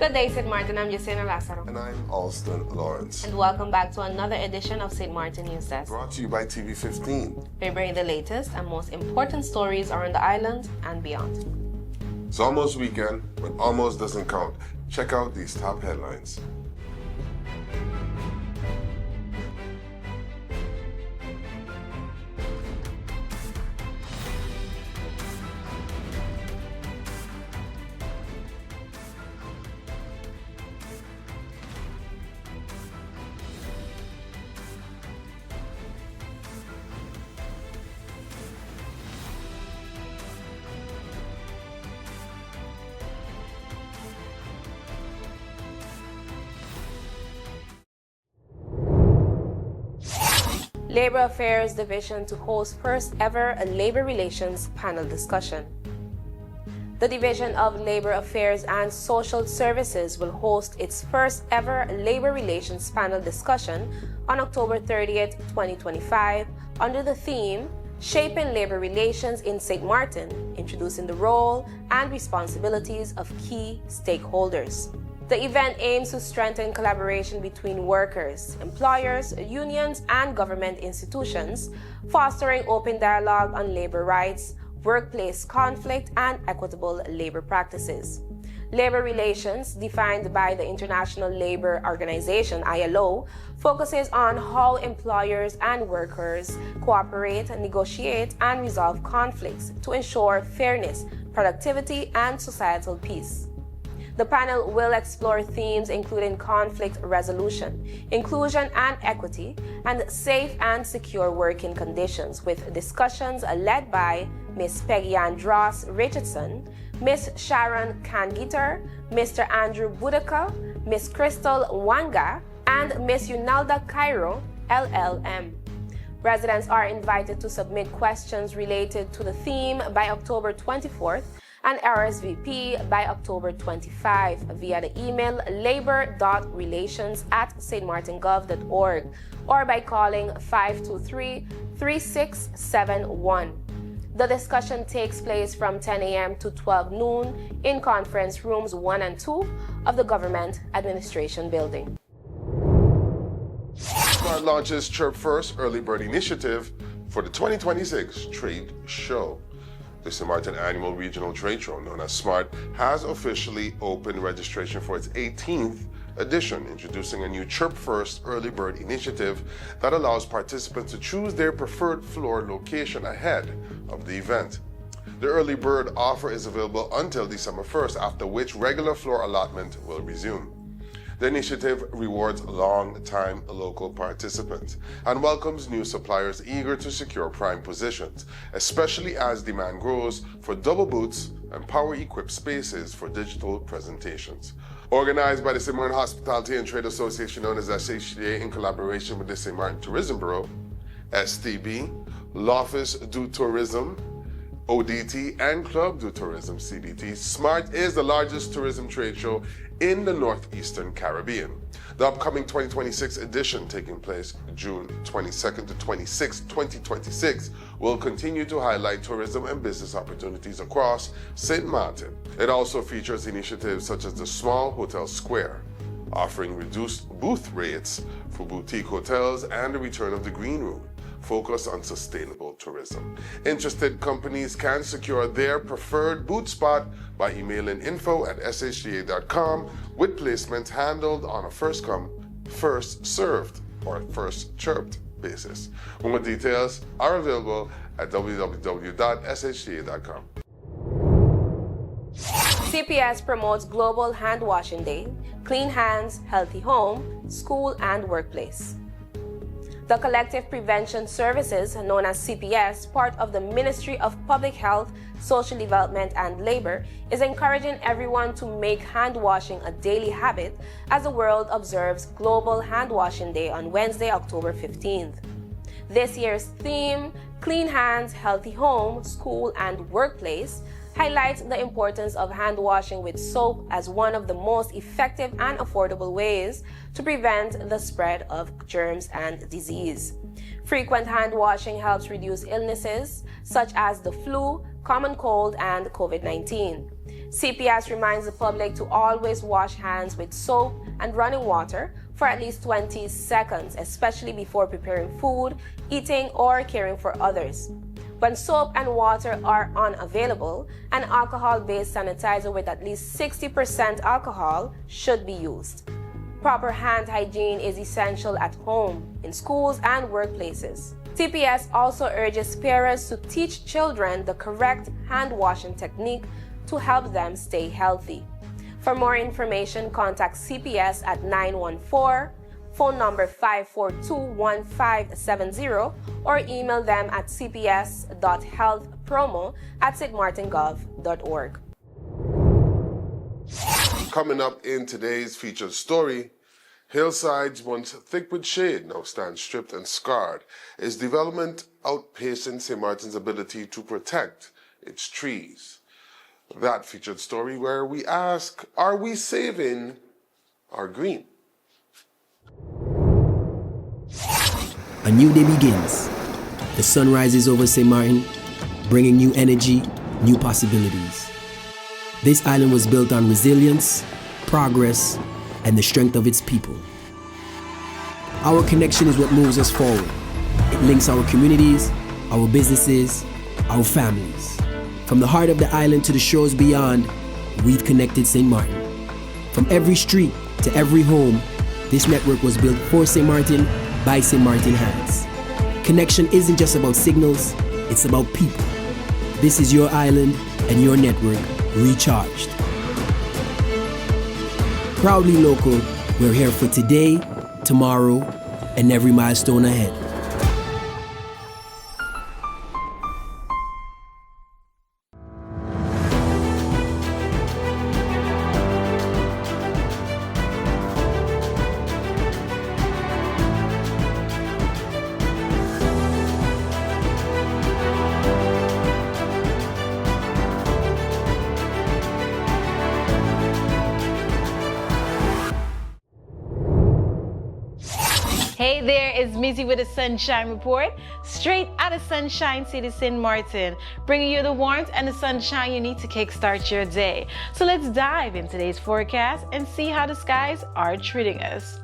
Good day, St. Maarten. I'm Yesenia Lazaro. And I'm Alston Lawrence. And welcome back to another edition of St. Maarten NEWSDESK. Brought to you by TV15. We bring the latest and most important stories around the island and beyond. It's almost weekend, but almost doesn't count. Check out these top headlines. Labor Affairs Division to host first ever labor relations panel discussion. The Division of Labor Affairs and Social Services will host its first ever labor relations panel discussion on October 30th, 2025 under the theme Shaping Labor Relations in St. Maarten, introducing the role and responsibilities of key stakeholders. The event aims to strengthen collaboration between workers, employers, unions, and government institutions, fostering open dialogue on labor rights, workplace conflict, and equitable labor practices. Labor relations, defined by the International Labour Organization (ILO), focuses on how employers and workers cooperate, negotiate, and resolve conflicts to ensure fairness, productivity, and societal peace. The panel will explore themes including conflict resolution, inclusion and equity, and safe and secure working conditions, with discussions led by Ms. Peggy Ann Dross Richardson, Ms. Sharon Kangiter, Mr. Andrew Budaka, Ms. Crystal Wanga, and Ms. Yunalda Cairo, LLM. Residents are invited to submit questions related to the theme by October 24th and RSVP by October 25 via the email labor.relations@stmartengov.org or by calling 523-3671. The discussion takes place from 10 a.m. to 12 noon in conference rooms 1 and 2 of the Government Administration Building. Smart launches Chirp First Early Bird Initiative for the 2026 Trade Show. The Sint Maarten Annual Regional Trade Show, known as SMART, has officially opened registration for its 18th edition, introducing a new Chirp First Early Bird initiative that allows participants to choose their preferred floor location ahead of the event. The Early Bird offer is available until December 1st, after which regular floor allotment will resume. The initiative rewards long-time local participants and welcomes new suppliers eager to secure prime positions, especially as demand grows for double booths and power-equipped spaces for digital presentations. Organized by the Sint Maarten Hospitality and Trade Association, known as SCDF, in collaboration with the Sint Maarten Tourism Bureau, STB, L'Office du Tourisme, ODT, and Club du Tourisme, CDT, SMART is the largest tourism trade show in the Northeastern Caribbean. The upcoming 2026 edition, taking place June 22nd to 26th, 2026, will continue to highlight tourism and business opportunities across Sint Maarten. It also features initiatives such as the Small Hotel Square, offering reduced booth rates for boutique hotels, and the return of the Green Room, focus on sustainable tourism. Interested companies can secure their preferred booth spot by emailing info@shda.com, with placements handled on a first-come, first-served, or first-chirped basis. More details are available at www.shda.com. CPS promotes Global Handwashing Day, Clean Hands, Healthy Home, School and Workplace. The Collective Prevention Services, known as CPS, part of the Ministry of Public Health, Social Development and Labor, is encouraging everyone to make hand washing a daily habit as the world observes Global Handwashing Day on Wednesday, October 15th. This year's theme, Clean Hands, Healthy Home, School and Workplace, highlights the importance of hand washing with soap as one of the most effective and affordable ways to prevent the spread of germs and disease. Frequent hand washing helps reduce illnesses such as the flu, common cold, and COVID-19. CPS reminds the public to always wash hands with soap and running water for at least 20 seconds, especially before preparing food, eating, or caring for others. When soap and water are unavailable, an alcohol-based sanitizer with at least 60% alcohol should be used. Proper hand hygiene is essential at home, in schools, and workplaces. CPS also urges parents to teach children the correct hand washing technique to help them stay healthy. For more information, contact CPS at 914, phone number 542-1570, or email them at cps.healthpromo@stmartingov.org. Coming up in today's featured story, hillsides once thick with shade now stand stripped and scarred. Is development outpacing St. Maarten's ability to protect its trees? That featured story where we ask, are we saving our green? A new day begins. The sun rises over St. Maarten, bringing new energy, new possibilities. This island was built on resilience, progress, and the strength of its people. Our connection is what moves us forward. It links our communities, our businesses, our families. From the heart of the island to the shores beyond, we've connected St. Maarten. From every street to every home, this network was built for St. Maarten by St. Maarten hands. Connection isn't just about signals, it's about people. This is your island and your network recharged. Proudly local, we're here for today, tomorrow, and every milestone ahead. Hey there, it's Mizzy with a Sunshine Report, straight out of Sunshine City, Sint Maarten, bringing you the warmth and the sunshine you need to kickstart your day. So let's dive into today's forecast and see how the skies are treating us.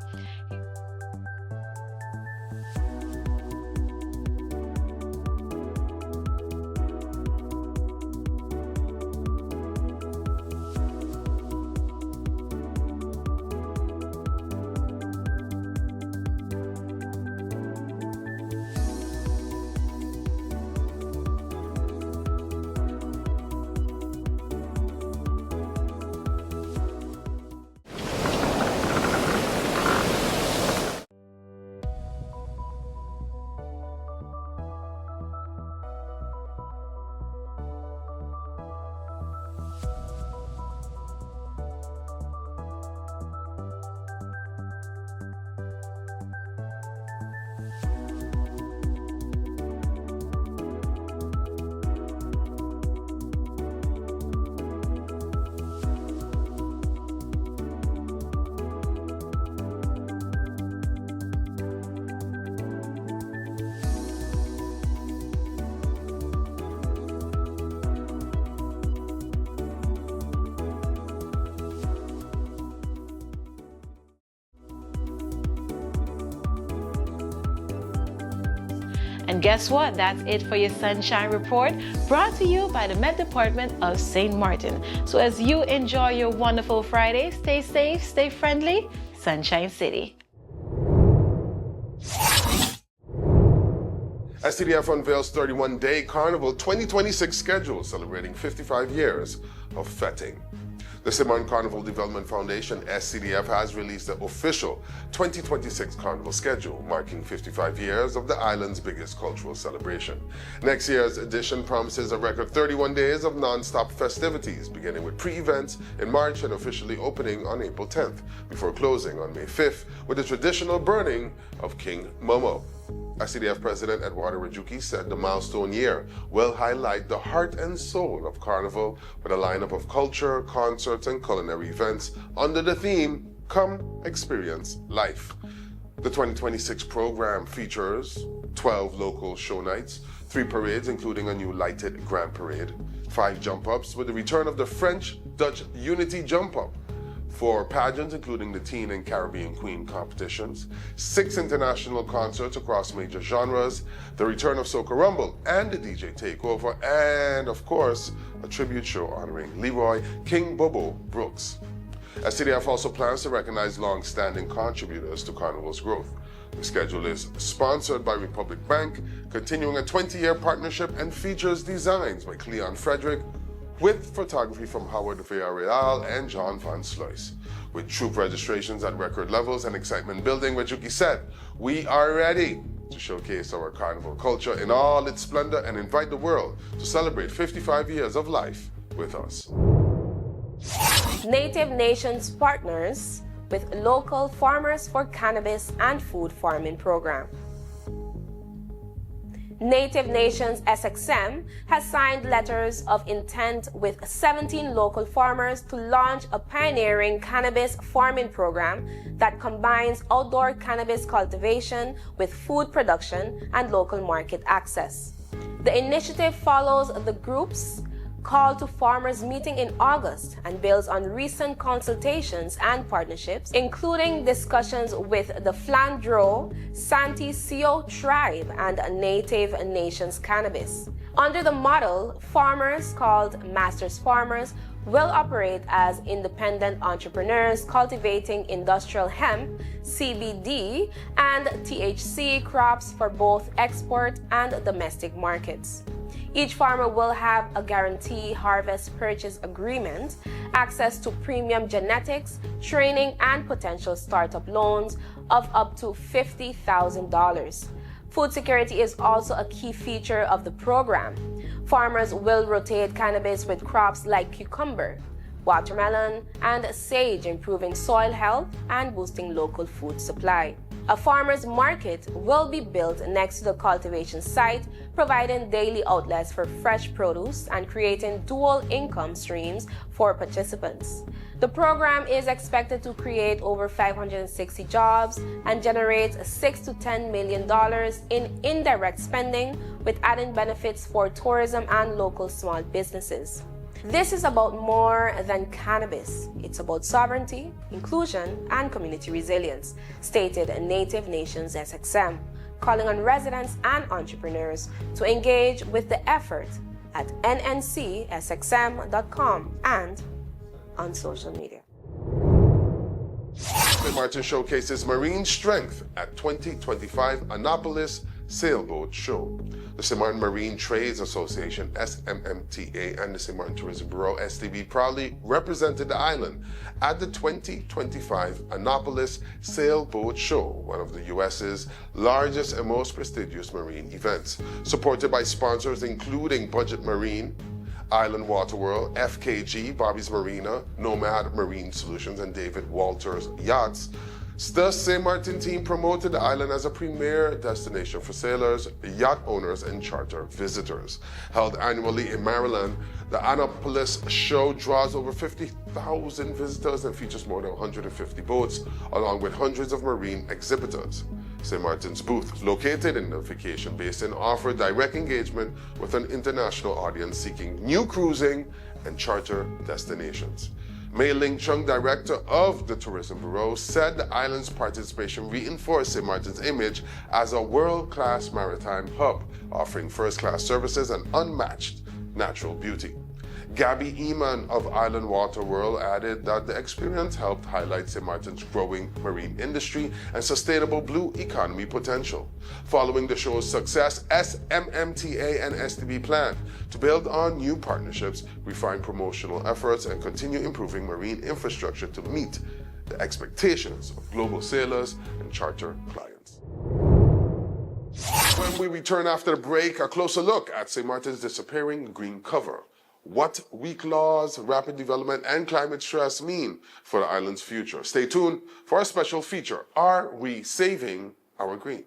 And guess what? That's it for your Sunshine Report, brought to you by the Met Department of St. Maarten. So as you enjoy your wonderful Friday, stay safe, stay friendly, Sunshine City. SCDF unveils 31-day Carnival 2026 schedule celebrating 55 years of fetting. The St. Maarten Carnival Development Foundation, SCDF, has released the official 2026 Carnival schedule, marking 55 years of the island's biggest cultural celebration. Next year's edition promises a record 31 days of non-stop festivities, beginning with pre-events in March and officially opening on April 10th, before closing on May 5th with the traditional burning of King Momo. SCDF President Eduardo Rajuki said the milestone year will highlight the heart and soul of Carnival with a lineup of culture, concerts, and culinary events under the theme, Come Experience Life. The 2026 program features 12 local show nights, 3 parades including a new lighted Grand Parade, 5 jump-ups with the return of the French-Dutch Unity jump-up, 4 pageants including the Teen and Caribbean Queen competitions, 6 international concerts across major genres, the return of Soca Rumble and the DJ Takeover, and of course, a tribute show honoring Leroy King Bobo Brooks. SCDF also plans to recognize long-standing contributors to Carnival's growth. The schedule is sponsored by Republic Bank, continuing a 20-year partnership, and features designs by Cleon Frederick with photography from Howard Villarreal and John Van Sluis. With troop registrations at record levels and excitement building, Wajuki said, "We are ready to showcase our Carnival culture in all its splendor and invite the world to celebrate 55 years of life with us." Native Nations partners with local farmers for cannabis and food farming program. Native Nations SXM has signed letters of intent with 17 local farmers to launch a pioneering cannabis farming program that combines outdoor cannabis cultivation with food production and local market access. The initiative follows the group's call to farmers meeting in August and builds on recent consultations and partnerships, including discussions with the Flandreau, Santi Sio tribe and Native Nations Cannabis. Under the model, farmers called Masters Farmers will operate as independent entrepreneurs cultivating industrial hemp, CBD, and THC crops for both export and domestic markets. Each farmer will have a guarantee harvest purchase agreement, access to premium genetics, training, and potential startup loans of up to $50,000. Food security is also a key feature of the program. Farmers will rotate cannabis with crops like cucumber, watermelon, and sage, improving soil health and boosting local food supply. A farmer's market will be built next to the cultivation site, providing daily outlets for fresh produce and creating dual income streams for participants. The program is expected to create over 560 jobs and generate $6 to $10 million in indirect spending, with added benefits for tourism and local small businesses. This is about more than cannabis. It's about sovereignty, inclusion, and community resilience, stated Native Nations SXM, calling on residents and entrepreneurs to engage with the effort at nncsxm.com and on social media. Sint Maarten showcases marine strength at 2025 Annapolis Sailboat Show. The Sint Maarten Marine Trades Association, SMMTA, and the Sint Maarten Tourism Bureau, STB, proudly represented the island at the 2025 Annapolis Sailboat Show, one of the U.S.'s largest and most prestigious marine events. Supported by sponsors including Budget Marine, Island Water World, FKG, Bobby's Marina, Nomad Marine Solutions, and David Walters Yachts, the Sint Maarten team promoted the island as a premier destination for sailors, yacht owners, and charter visitors. Held annually in Maryland, the Annapolis show draws over 50,000 visitors and features more than 150 boats, along with hundreds of marine exhibitors. Sint Maarten's booth, located in the vacation basin, offered direct engagement with an international audience seeking new cruising and charter destinations. Mei Ling Chung, director of the Tourism Bureau, said the island's participation reinforced Sint Maarten's image as a world-class maritime hub, offering first-class services and unmatched natural beauty. Gabby Eman of Island Water World added that the experience helped highlight Sint Maarten's growing marine industry and sustainable blue economy potential. Following the show's success, SMMTA and STB plan to build on new partnerships, refine promotional efforts, and continue improving marine infrastructure to meet the expectations of global sailors and charter clients. When we return after the break, a closer look at Sint Maarten's disappearing green cover. What weak laws, rapid development, and climate stress mean for the island's future. Stay tuned for our special feature, Are We Saving Our Green?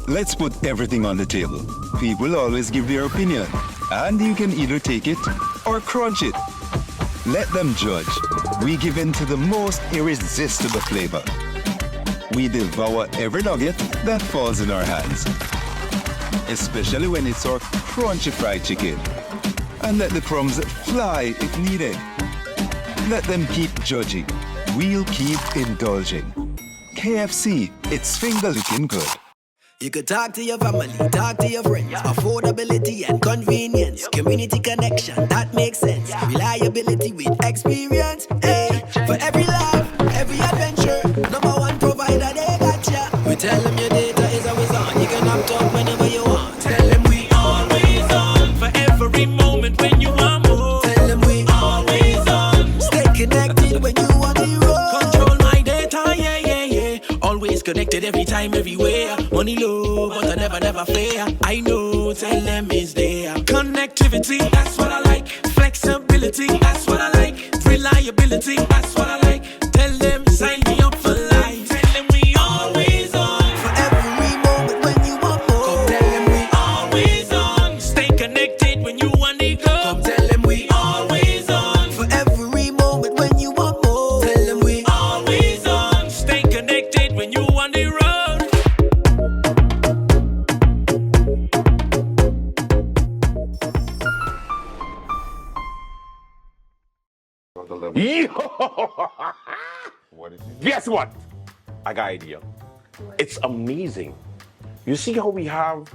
Let's put everything on the table. People always give their opinion, and you can either take it or crunch it. Let them judge. We give in to the most irresistible flavor. We devour every nugget that falls in our hands, especially when it's our crunchy fried chicken. And let the crumbs fly if needed. Let them keep judging. We'll keep indulging. KFC, it's finger-licking good. You could talk to your family, talk to your friends. Affordability and convenience. Community connection, that makes sense. Reliability with experience. Hey, for every laugh, every adventure. #1 provider, they got ya. We tell them your data is always on. You can opt out whenever you want. Tell them we always on. For every moment when you want more. Tell them we always on. Stay connected when you want to roll. Control my data, yeah, yeah, yeah. Always connected every time, everywhere. Money low, but I never fair. I know, tell them is there. Connectivity, that's what I like. Flexibility, that's what I like. Reliability, that's what I like. Tell them, sign me up for life. Tell them we always on. For every moment when you want more. Come tell them we always on. Stay connected when you want to go. Come tell them we always on. For every moment when you want more. Tell them we always on. Stay connected when you want to road. What did you do? Guess what? I got an idea. It's amazing. You see how we have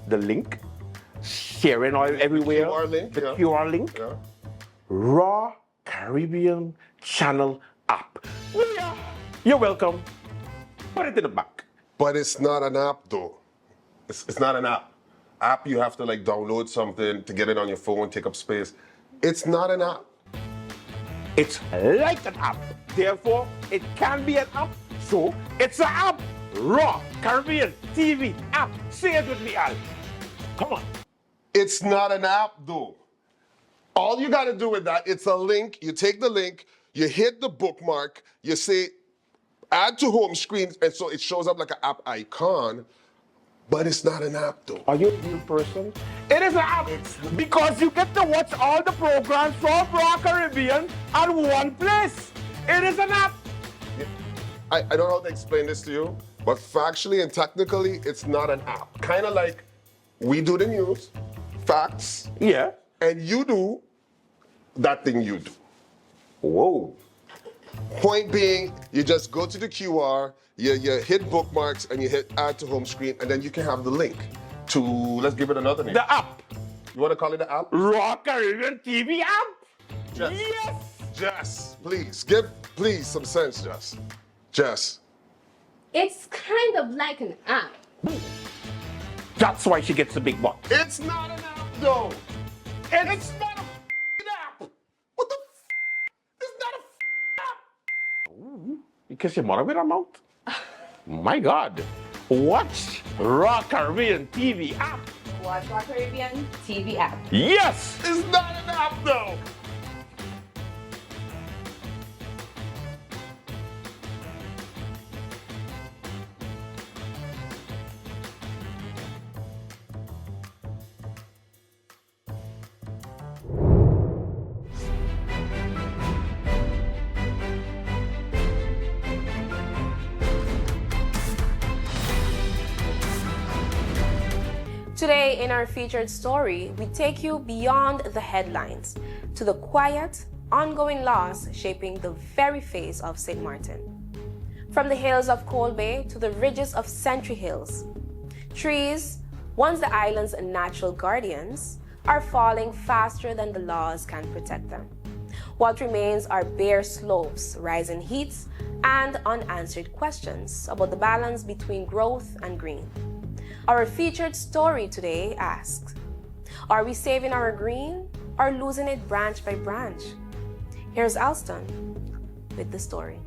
the link sharing all everywhere? QR link, The yeah. QR link. Yeah. Raw Caribbean Channel app. Yeah. You're welcome. Put it in the back. But it's not an app though. It's not an app. App, you have to like download something to get it on your phone, take up space. It's not an app. It's like an app. Therefore, it can be an app. So, it's an app. Raw Caribbean TV app. Say it with me, Al. Come on. It's not an app though. All you gotta do with that, it's a link. You take the link, you hit the bookmark, you say add to home screen, and so it shows up like an app icon, but it's not an app though. Are you a real person? It is an app because you get to watch all the programs from Raw Caribbean at one place. It is an app. I don't know how to explain this to you, but factually and technically, it's not an app. Kind of like we do the news, facts, Yeah. and you do that thing you do. Whoa. Point being, you just go to the QR, you hit bookmarks, and you hit add to home screen, and then you can have the link to, let's give it another name. The app. You want to call it the app? Raw Caribbean TV app. Jess. Yes. Jess, please, give some sense, Jess. Jess. It's kind of like an app. That's why she gets the big bucks. It's not an app, though. It's not a app. What the It's not a app. You kiss your mother with her mouth? My God. Watch Raw Caribbean TV app. Watch Raw Caribbean TV app. Yes. It's not an app, though. Today, in our featured story, we take you beyond the headlines to the quiet, ongoing loss shaping the very face of Sint Maarten. From the hills of Cold Bay to the ridges of Sentry Hills, trees, once the island's natural guardians, are falling faster than the laws can protect them. What remains are bare slopes, rising heats, and unanswered questions about the balance between growth and green. Our featured story today asks, are we saving our green or losing it branch by branch? Here's Alston with the story.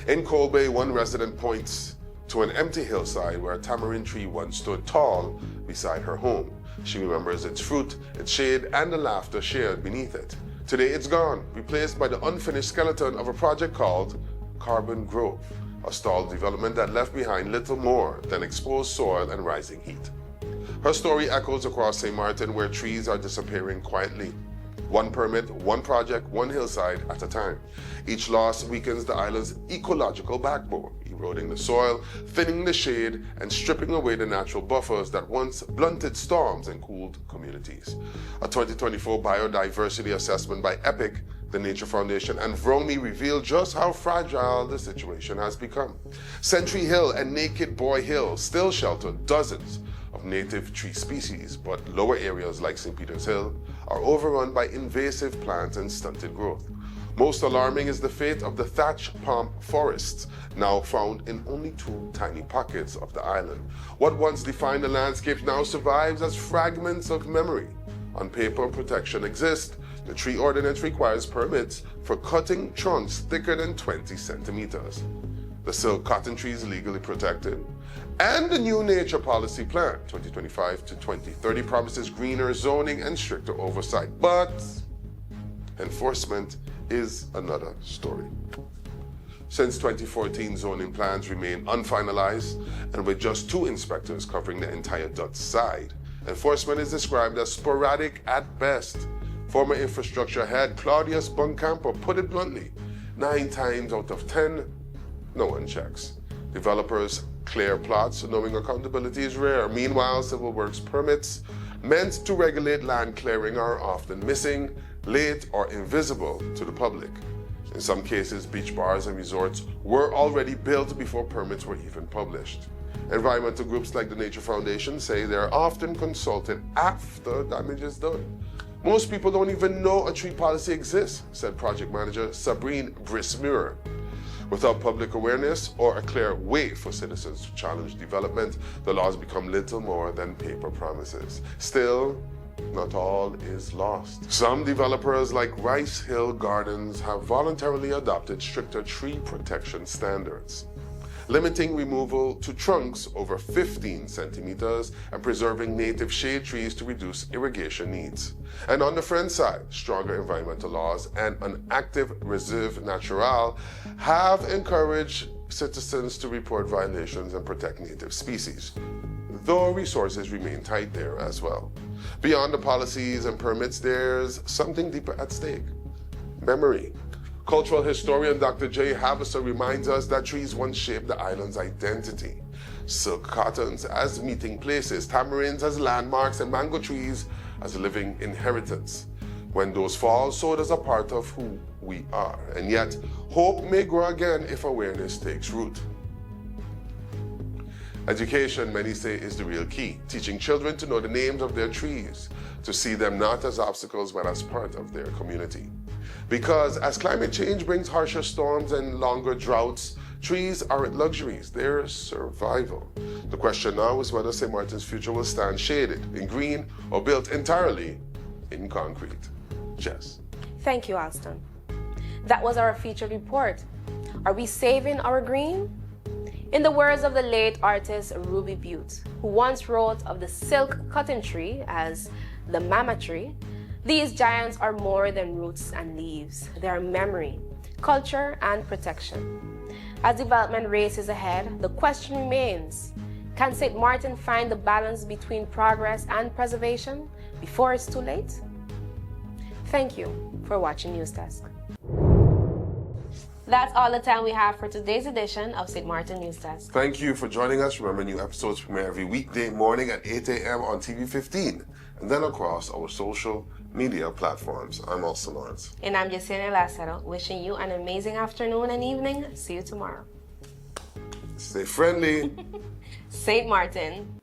In Cold Bay, one resident points to an empty hillside where a tamarind tree once stood tall beside her home. She remembers its fruit, its shade, and the laughter shared beneath it. Today it's gone, replaced by the unfinished skeleton of a project called Carbon Grove, a stalled development that left behind little more than exposed soil and rising heat. Her story echoes across St. Maarten, where trees are disappearing quietly, One permit, one project, one hillside at a time. Each loss weakens the island's ecological backbone, eroding the soil, thinning the shade, and stripping away the natural buffers that once blunted storms and cooled communities. A 2024 biodiversity assessment by EPIC, the Nature Foundation, and VROMI revealed just how fragile the situation has become. Sentry Hill and Naked Boy Hill still shelter dozens of native tree species, but lower areas like St. Peter's Hill are overrun by invasive plants and stunted growth. Most alarming is the fate of the thatch palm forests, now found in only 2 tiny pockets of the island. What once defined the landscape now survives as fragments of memory. On paper, protection exists. The tree ordinance requires permits for cutting trunks thicker than 20 centimeters. The silk cotton tree is legally protected. And the new nature policy plan, 2025 to 2030, promises greener zoning and stricter oversight. But enforcement is another story. Since 2014, zoning plans remain unfinalized, and with just 2 inspectors covering the entire Dutch side, enforcement is described as sporadic at best. Former infrastructure head Claudius Buncamper put it bluntly, 9 times out of 10, no one checks. Developers clear plots knowing accountability is rare. Meanwhile, civil works permits meant to regulate land clearing are often missing, late, or invisible to the public. In some cases, beach bars and resorts were already built before permits were even published. Environmental groups like the Nature Foundation say they're often consulted after damage is done. Most people don't even know a tree policy exists, said project manager Sabrine Brismuir. Without public awareness or a clear way for citizens to challenge development, the laws become little more than paper promises. Still, not all is lost. Some developers like Rice Hill Gardens have voluntarily adopted stricter tree protection standards, limiting removal to trunks over 15 centimeters and preserving native shade trees to reduce irrigation needs. And on the friend side, stronger environmental laws and an active Reserve Naturale have encouraged citizens to report violations and protect native species, though resources remain tight there as well. Beyond the policies and permits, there's something deeper at stake: memory. Cultural historian Dr. Jay Havison reminds us that trees once shaped the island's identity. Silk cottons as meeting places, tamarinds as landmarks, and mango trees as a living inheritance. When those fall, so does a part of who we are. And yet, hope may grow again if awareness takes root. Education, many say, is the real key, teaching children to know the names of their trees, to see them not as obstacles but as part of their community. Because as climate change brings harsher storms and longer droughts, trees aren't luxuries, they're survival. The question now is whether St. Martin's future will stand shaded in green or built entirely in concrete. Jess. Thank you, Alston. That was our featured report. Are we saving our green? In the words of the late artist Ruby Butte, who once wrote of the silk cotton tree as the mama tree, these giants are more than roots and leaves. They are memory, culture, and protection. As development races ahead, the question remains, can St. Martin find the balance between progress and preservation before it's too late? Thank you for watching NEWSDESK. That's all the time we have for today's edition of St. Martin NEWSDESK. Thank you for joining us. Remember, new episodes premiere every weekday morning at 8 a.m. on TV 15, and then across our social media platforms. I'm Alston Lawrence. And I'm Yesenia Lazaro, wishing you an amazing afternoon and evening. See you tomorrow. Stay friendly. St. Martin.